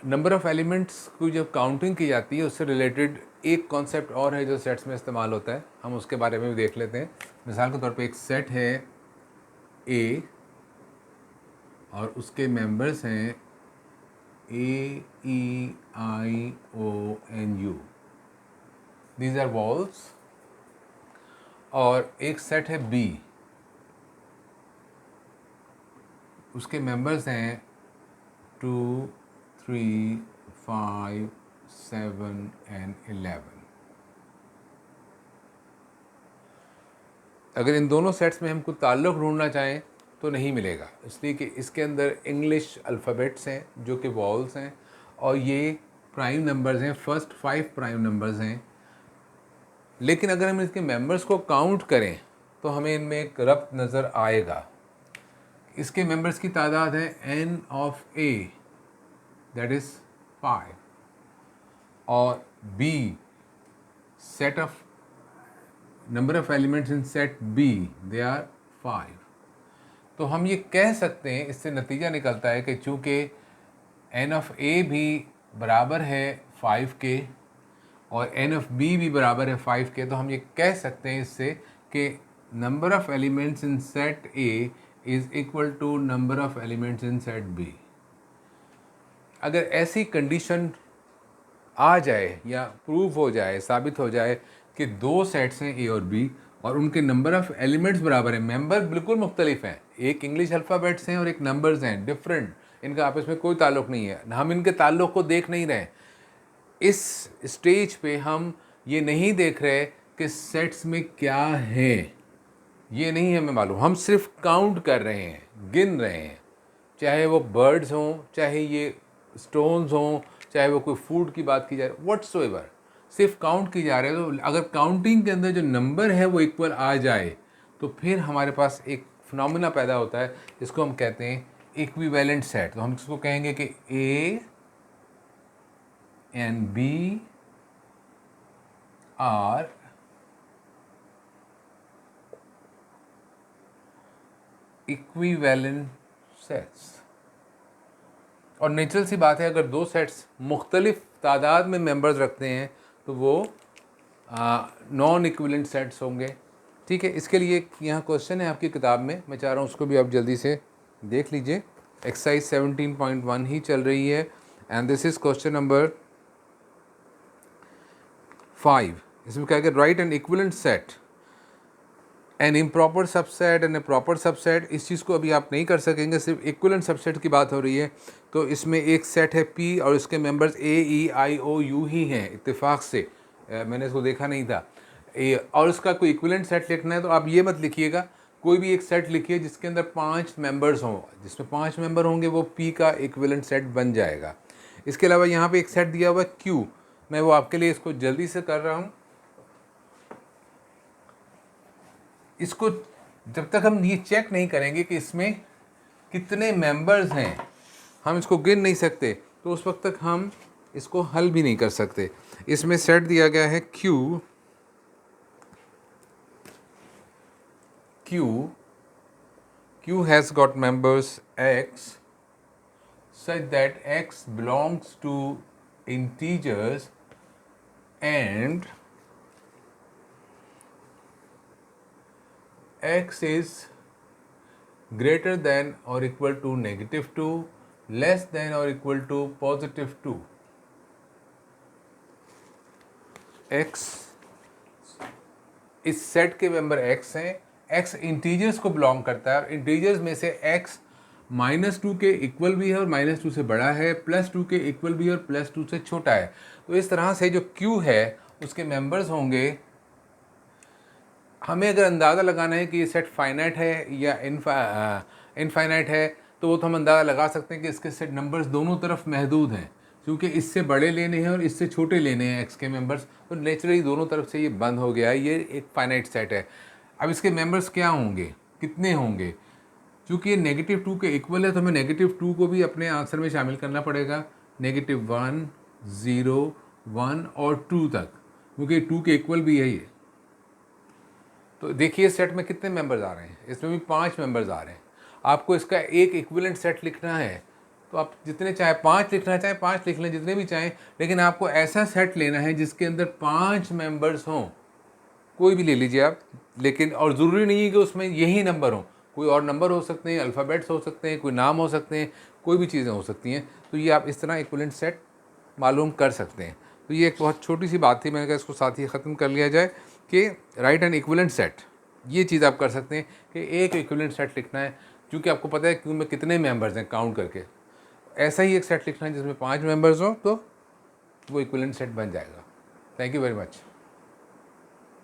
Number of elements की जब counting की जाती है उससे रिलेटेड एक कॉन्सेप्ट और है जो सेट्स में इस्तेमाल होता है, हम उसके बारे में भी देख लेते हैं। मिसाल के तौर पे एक सेट है ए और उसके मेंबर्स हैं AEIONU, दीज आर वॉल्स। और एक सेट है बी, उसके मेंबर्स हैं 2, 3, 5, 7 एंड 11। अगर इन दोनों सेट्स में हम कुछ ताल्लुक़ ढूंढना चाहें तो नहीं मिलेगा, इसलिए कि इसके अंदर इंग्लिश अल्फ़ाबेट्स हैं जो कि वॉल्स हैं और ये प्राइम नंबर्स हैं, फर्स्ट 5 प्राइम नंबर्स हैं। लेकिन अगर हम इसके मेंबर्स को काउंट करें तो हमें इनमें एक रब्त नज़र आएगा। इसके मेंबर्स की तादाद है n of a, that is 5, और b, set of number of elements in set b, they are 5। तो हम ये कह सकते हैं, इससे नतीजा निकलता है कि चूँकि n ऑफ a भी बराबर है 5 के और n ऑफ b भी बराबर है 5 के, तो हम ये कह सकते हैं इससे कि number of elements in set a is equal to number of elements in set b। अगर ऐसी कंडीशन आ जाए या प्रूव हो जाए, साबित हो जाए कि दो सेट्स हैं ए और बी और उनके नंबर ऑफ़ एलिमेंट्स बराबर हैं, मेंबर बिल्कुल मुख्तलिफ हैं, एक इंग्लिश अल्फ़ाबेट्स हैं और एक नंबर्स हैं डिफरेंट, इनका आपस में कोई ताल्लुक़ नहीं है, हम इनके ताल्लुक़ को देख नहीं रहे। इस स्टेज पे हम ये नहीं देख रहे कि सेट्स में क्या है, ये नहीं हमें मालूम, हम सिर्फ काउंट कर रहे हैं, गिन रहे हैं, चाहे वो बर्ड्स हों, चाहे ये स्टोन्स हों, चाहे वो कोई फूड की बात की जाए, व्हाट्सोएवर, सिर्फ काउंट की जा रही है। तो अगर काउंटिंग के अंदर जो नंबर है वो इक्वल आ जाए तो फिर हमारे पास एक फिनोमेना पैदा होता है, इसको हम कहते हैं इक्विवेलेंट सेट। तो हम इसको कहेंगे कि A and B are equivalent sets. और नेचुरल सी बात है, अगर दो सेट्स मुख्तलिफ तादाद में मेंबर्स रखते हैं तो वो नॉन इक्विवेलेंट सेट्स होंगे। ठीक है, इसके लिए यहाँ क्वेश्चन है आपकी किताब में, मैं चाह रहा हूँ उसको भी आप जल्दी से देख लीजिए। एक्सरसाइज 17.1 ही चल रही है and this is question number 5। इसमें क्या है कि write an equivalent set, an improper subset and a proper subset. इस चीज़ को अभी आप नहीं कर सकेंगे, सिर्फ इक्विवेलेंट सबसेट की बात हो रही है। तो इसमें एक सेट है P और इसके मेंबर्स AEIOU ही हैं, इत्तेफाक से, मैंने इसको देखा नहीं था। और इसका कोई इक्विवेलेंट सेट लिखना है तो आप ये मत लिखिएगा, कोई भी एक सेट लिखिए जिसके अंदर 5 मेंबर्स हों, जिसमें 5 मेंबर होंगे वो P का इक्विवेलेंट सेट बन जाएगा। इसके अलावा यहाँ पे एक सेट दिया हुआ है Q, मैं वो आपके लिए इसको जल्दी से कर रहा हूँ। इसको जब तक हम ये चेक नहीं करेंगे कि इसमें कितने मेंबर्स हैं, हम इसको गिन नहीं सकते, तो उस वक्त तक हम इसको हल भी नहीं कर सकते। इसमें सेट दिया गया है Q, Q has got members X such that X belongs to integers and X is greater than or equal to -2, less than or equal to +2। X, इस सेट के मेंबर X हैं, X इंटीजर्स को belong करता है और integers में से X -2 के इक्वल भी है और -2 से बड़ा है, +2 के इक्वल भी है और +2 से छोटा है। तो इस तरह से जो Q है उसके मेंबर्स होंगे। हमें अगर अंदाज़ा लगाना है कि ये सेट फाइनाइट है या इनफाइनाइट है तो वो तो हम अंदाज़ा लगा सकते हैं कि इसके सेट नंबर्स दोनों तरफ महदूद हैं, क्योंकि इससे बड़े लेने हैं और इससे छोटे लेने हैं एक्स के मेंबर्स, तो नेचुरली दोनों तरफ से ये बंद हो गया है, ये एक फाइनाइट सेट है। अब इसके मेंबर्स क्या होंगे, कितने होंगे? चूँकि ये -2 के इक्वल है तो हमें -2 को भी अपने आंसर में शामिल करना पड़ेगा, -1, 0, 1 और 2 तक, क्योंकि 2 के इक्वल भी है ये। तो देखिए सेट में कितने मेंबर्स आ रहे हैं, इसमें भी 5 मेंबर्स आ रहे हैं। आपको इसका एक इक्विवेलेंट सेट लिखना है तो आप जितने चाहे 5 लिखना चाहें 5 लिख लें, जितने भी चाहें, लेकिन आपको ऐसा सेट लेना है जिसके अंदर 5 मेंबर्स हों। कोई भी ले लीजिए आप, लेकिन और ज़रूरी नहीं है कि उसमें यही नंबर हो, कोई और नंबर हो सकते हैं, अल्फ़ाबेट्स हो सकते हैं, कोई नाम हो सकते हैं, कोई भी चीज़ें हो सकती हैं। तो ये आप इस तरह इक्विवेलेंट सेट मालूम कर सकते हैं। तो ये एक बहुत छोटी सी बात थी, मैंने कहा इसको साथ ही ख़त्म कर लिया जाए कि राइट एन इक्विवेलेंट सेट। ये चीज़ आप कर सकते हैं कि एक इक्विवेलेंट सेट लिखना है, क्योंकि आपको पता है कि उनमें कितने मेंबर्स हैं काउंट करके। ऐसा ही एक सेट लिखना है जिसमें 5 मेंबर्स हों, तो वो इक्विवेलेंट सेट बन जाएगा। Thank you very much.